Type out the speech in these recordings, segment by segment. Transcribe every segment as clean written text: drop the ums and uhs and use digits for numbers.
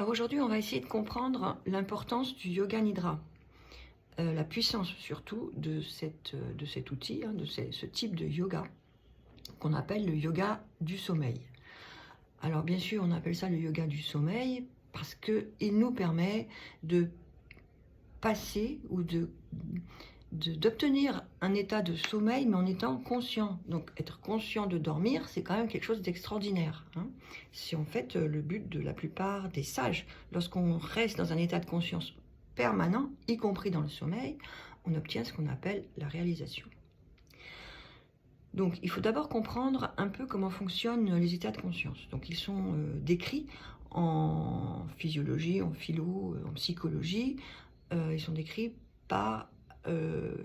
Alors aujourd'hui, on va essayer de comprendre l'importance du yoga nidra, la puissance surtout de cet outil, de ce type de yoga qu'on appelle le yoga du sommeil. Alors bien sûr, on appelle ça le yoga du sommeil parce qu'il nous permet de passer ou d'obtenir un état de sommeil, mais en étant conscient. Donc être conscient de dormir, c'est quand même quelque chose d'extraordinaire. C'est en fait le but de la plupart des sages. Lorsqu'on reste dans un état de conscience permanent, y compris dans le sommeil, on obtient ce qu'on appelle la réalisation. Donc il faut d'abord comprendre un peu comment fonctionnent les états de conscience. Donc ils sont décrits en physiologie, en philo, en psychologie. Ils sont décrits par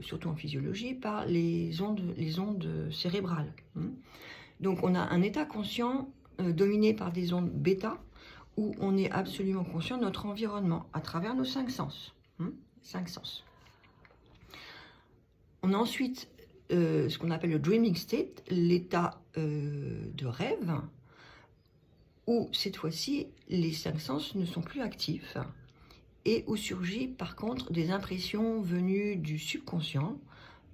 surtout en physiologie, par les ondes cérébrales. Donc on a un état conscient dominé par des ondes bêta, où on est absolument conscient de notre environnement à travers nos 5 sens. 5 sens. On a ensuite ce qu'on appelle le dreaming state, l'état de rêve, où cette fois-ci les 5 sens ne sont plus actifs, et où surgit par contre des impressions venues du subconscient,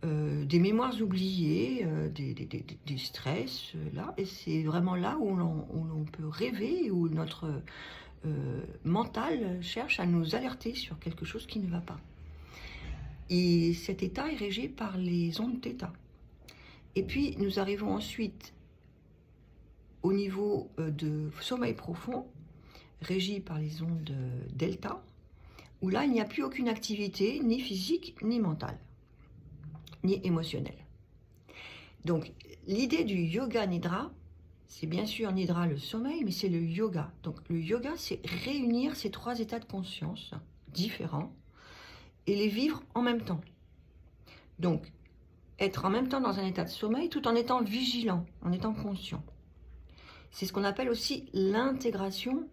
des mémoires oubliées, des stress, là, et c'est vraiment là où l'on peut rêver, où notre mental cherche à nous alerter sur quelque chose qui ne va pas. Et cet état est régi par les ondes θ. Et puis nous arrivons ensuite au niveau de sommeil profond, régi par les ondes delta, où là, il n'y a plus aucune activité, ni physique, ni mentale, ni émotionnelle. Donc, l'idée du yoga nidra, c'est bien sûr nidra le sommeil, mais c'est le yoga. Donc, le yoga, c'est réunir ces 3 états de conscience différents et les vivre en même temps. Donc, être en même temps dans un état de sommeil tout en étant vigilant, en étant conscient. C'est ce qu'on appelle aussi l'intégration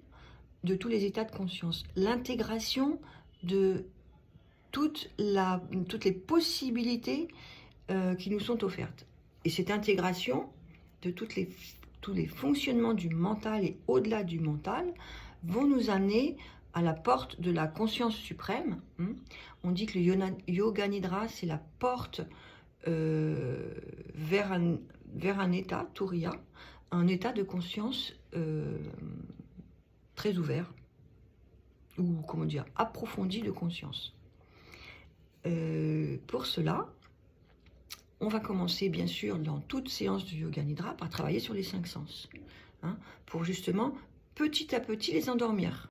de tous les états de conscience. L'intégration de toutes les possibilités qui nous sont offertes. Et cette intégration de tous les fonctionnements du mental et au-delà du mental vont nous amener à la porte de la conscience suprême. On dit que le yoga nidra, c'est la porte vers un état, turiya, un état de conscience très ouvert, ou comment dire, approfondi de conscience. Pour cela, on va commencer bien sûr dans toute séance du yoga nidra par travailler sur les 5 sens, pour justement petit à petit les endormir.